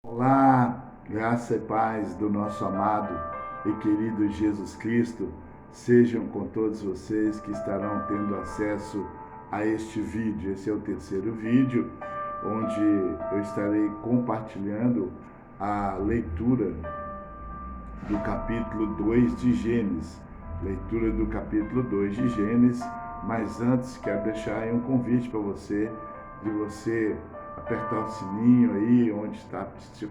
Olá, graça e paz do nosso amado e querido Jesus Cristo sejam com todos vocês que estarão tendo acesso a este vídeo. Esse é o terceiro vídeo, onde eu estarei compartilhando a leitura do capítulo 2 de Gênesis. Leitura do capítulo 2 de Gênesis, mas antes quero deixar aí um convite para você, de você apertar o sininho aí, onde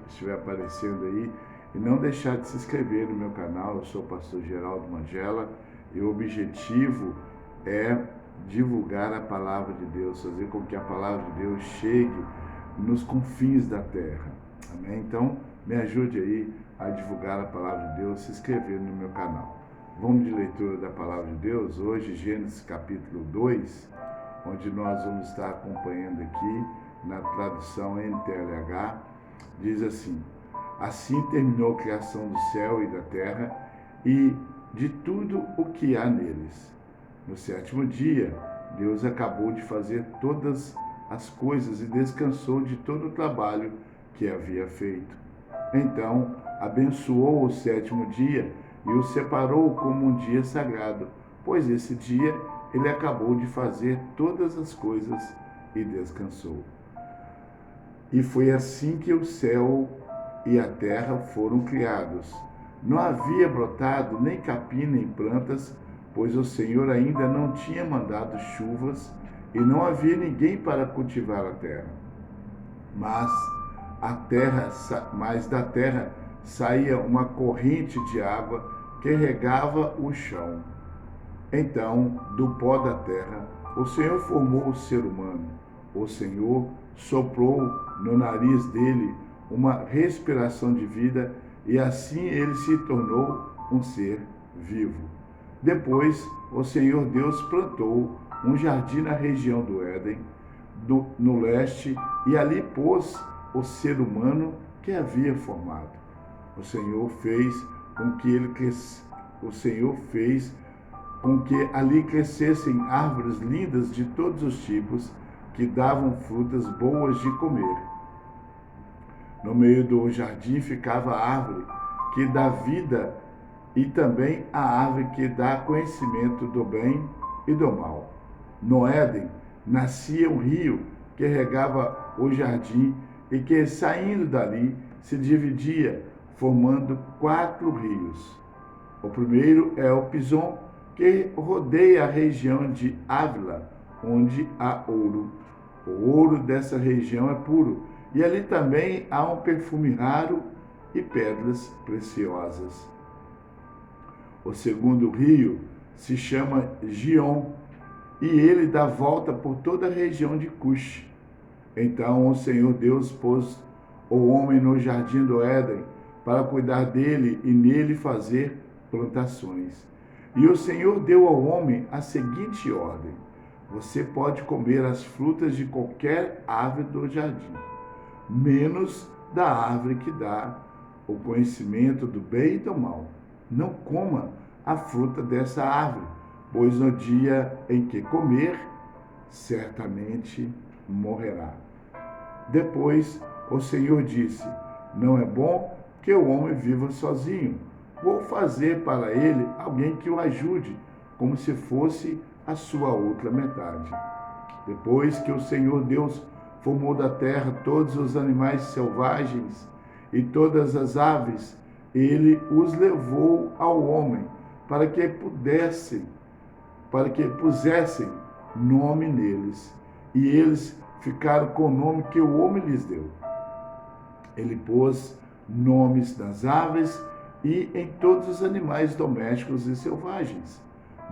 estiver aparecendo aí, e não deixar de se inscrever no meu canal. Eu sou o pastor Geraldo Mangela e o objetivo é divulgar a palavra de Deus, fazer com que a palavra de Deus chegue nos confins da terra. Amém? Então, me ajude aí a divulgar a palavra de Deus, se inscrever no meu canal. Vamos de leitura da palavra de Deus. Hoje, Gênesis capítulo 2, onde nós vamos estar acompanhando aqui na tradução NTLH, diz assim: assim terminou a criação do céu e da terra e de tudo o que há neles. No sétimo dia, Deus acabou de fazer todas as coisas e descansou de todo o trabalho que havia feito. Então, abençoou o sétimo dia e o separou como um dia sagrado, pois esse dia ele acabou de fazer todas as coisas e descansou. E foi assim que o céu e a terra foram criados. Não havia brotado nem capim nem plantas, pois o Senhor ainda não tinha mandado chuvas e não havia ninguém para cultivar a terra. Mas da terra saía uma corrente de água que regava o chão. Então, do pó da terra, o Senhor formou o ser humano. O Senhor soprou no nariz dele uma respiração de vida e assim ele se tornou um ser vivo. Depois, o Senhor Deus plantou um jardim na região do Éden, no leste, e ali pôs o ser humano que havia formado. O Senhor fez com que ali crescessem árvores lindas de todos os tipos, que davam frutas boas de comer. No meio do jardim ficava a árvore que dá vida e também a árvore que dá conhecimento do bem e do mal. No Éden nascia um rio que regava o jardim e que, saindo dali, se dividia, formando 4 rios. O primeiro é o Pison, que rodeia a região de Ávila, onde há ouro. O ouro dessa região é puro, e ali também há um perfume raro e pedras preciosas. O segundo rio se chama Gion, e ele dá volta por toda a região de Cush. Então o Senhor Deus pôs o homem no jardim do Éden para cuidar dele e nele fazer plantações. E o Senhor deu ao homem a seguinte ordem: você pode comer as frutas de qualquer árvore do jardim, menos da árvore que dá o conhecimento do bem e do mal. Não coma a fruta dessa árvore, pois no dia em que comer, certamente morrerá. Depois o Senhor disse: não é bom que o homem viva sozinho. Vou fazer para ele alguém que o ajude, como se fosse a sua outra metade. Depois que o Senhor Deus formou da terra todos os animais selvagens e todas as aves, ele os levou ao homem para que pusessem nome neles. E eles ficaram com o nome que o homem lhes deu. Ele pôs nomes nas aves e em todos os animais domésticos e selvagens.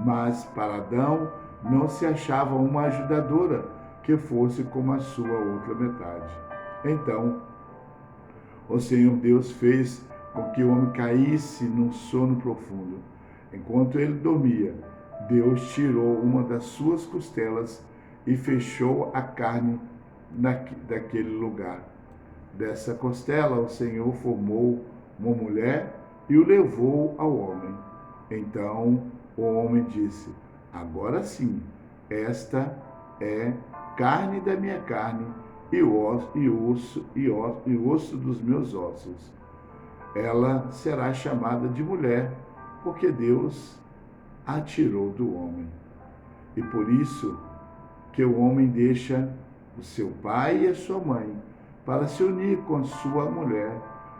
Mas para Adão não se achava uma ajudadora que fosse como a sua outra metade. Então, o Senhor Deus fez com que o homem caísse num sono profundo. Enquanto ele dormia, Deus tirou uma das suas costelas e fechou a carne daquele lugar. Dessa costela, o Senhor formou uma mulher e o levou ao homem. Então o homem disse: agora sim, esta é carne da minha carne e osso dos meus ossos. Ela será chamada de mulher, porque Deus a tirou do homem. E por isso que o homem deixa o seu pai e a sua mãe para se unir com sua mulher,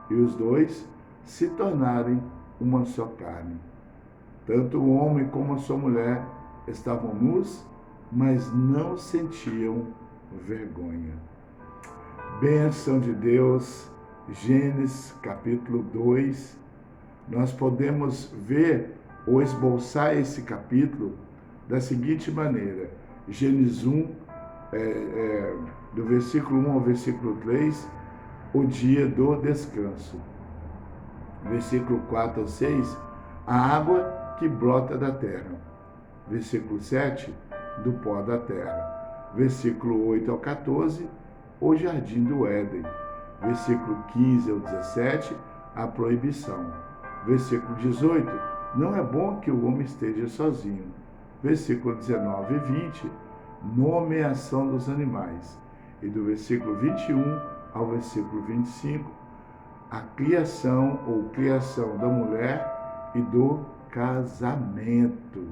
e os dois se tornarem uma só carne. Tanto o homem como a sua mulher estavam nus, mas não sentiam vergonha. Bênção de Deus, Gênesis capítulo 2. Nós podemos ver ou esboçar esse capítulo da seguinte maneira: Gênesis 1, do versículo 1 ao versículo 3, o dia do descanso. Versículo 4 ao 6, a água que brota da terra. Versículo 7, do pó da terra. Versículo 8 ao 14, o jardim do Éden. Versículo 15 ao 17, a proibição. Versículo 18, não é bom que o homem esteja sozinho. Versículo 19 e 20, nomeação dos animais. E do versículo 21 ao versículo 25, a criação ou criação da mulher e do casamento.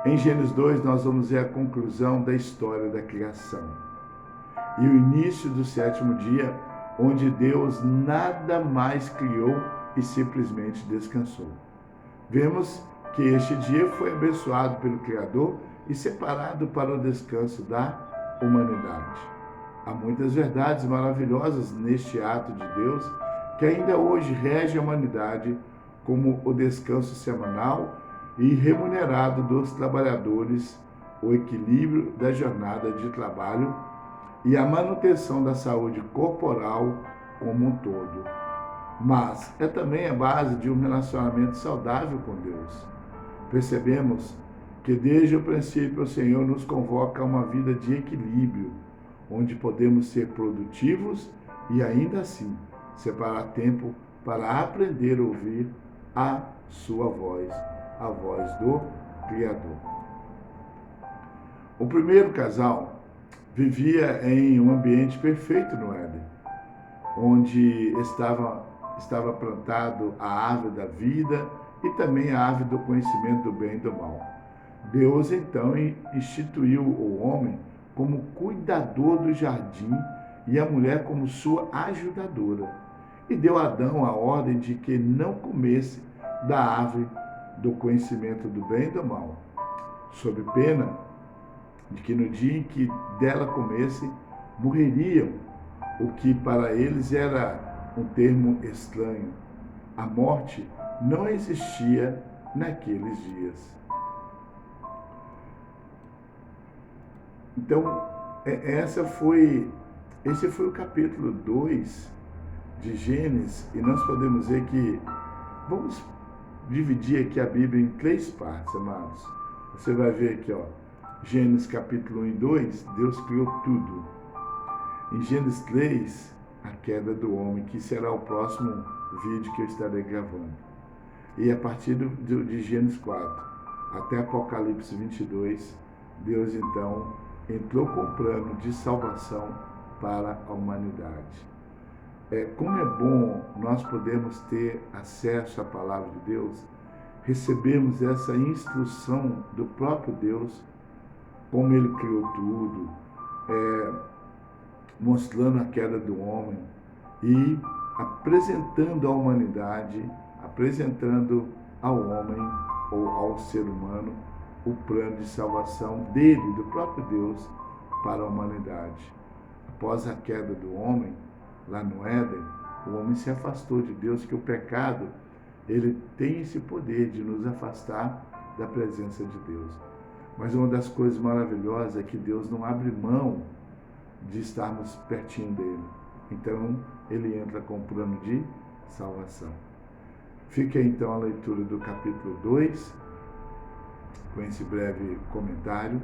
Em Gênesis 2, nós vamos ver a conclusão da história da criação e o início do sétimo dia, onde Deus nada mais criou e simplesmente descansou. Vemos que este dia foi abençoado pelo Criador e separado para o descanso da humanidade. Há muitas verdades maravilhosas neste ato de Deus que ainda hoje rege a humanidade, como o descanso semanal e remunerado dos trabalhadores, o equilíbrio da jornada de trabalho e a manutenção da saúde corporal como um todo. Mas é também a base de um relacionamento saudável com Deus. Percebemos que desde o princípio o Senhor nos convoca a uma vida de equilíbrio, onde podemos ser produtivos e ainda assim separar tempo para aprender a ouvir a sua voz, a voz do Criador. O primeiro casal vivia em um ambiente perfeito no Éden, onde estava plantado a árvore da vida e também a árvore do conhecimento do bem e do mal. Deus então instituiu o homem como cuidador do jardim e a mulher como sua ajudadora. E deu a Adão a ordem de que não comesse da árvore do conhecimento do bem e do mal, sob pena de que no dia em que dela comesse, morreriam, o que para eles era um termo estranho. A morte não existia naqueles dias. Então, esse foi o capítulo 2 de Gênesis, e nós podemos ver que, vamos dividir aqui a Bíblia em 3 partes, amados. Você vai ver aqui, ó, Gênesis capítulo 1 e 2, Deus criou tudo. Em Gênesis 3, a queda do homem, que será o próximo vídeo que eu estarei gravando. E a partir de Gênesis 4 até Apocalipse 22, Deus então entrou com o plano de salvação para a humanidade. Como é bom nós podermos ter acesso à palavra de Deus, recebemos essa instrução do próprio Deus, como Ele criou tudo, mostrando a queda do homem e apresentando à humanidade, apresentando ao homem ou ao ser humano o plano de salvação dele, do próprio Deus, para a humanidade. Após a queda do homem, lá no Éden, o homem se afastou de Deus, que o pecado, ele tem esse poder de nos afastar da presença de Deus. Mas uma das coisas maravilhosas é que Deus não abre mão de estarmos pertinho dele. Então, ele entra com o plano de salvação. Fica então a leitura do capítulo 2, com esse breve comentário.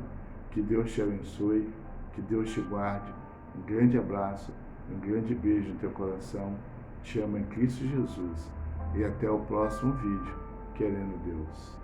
Que Deus te abençoe, que Deus te guarde. Um grande abraço, um grande beijo no teu coração. Te amo em Cristo Jesus. E até o próximo vídeo, querendo Deus.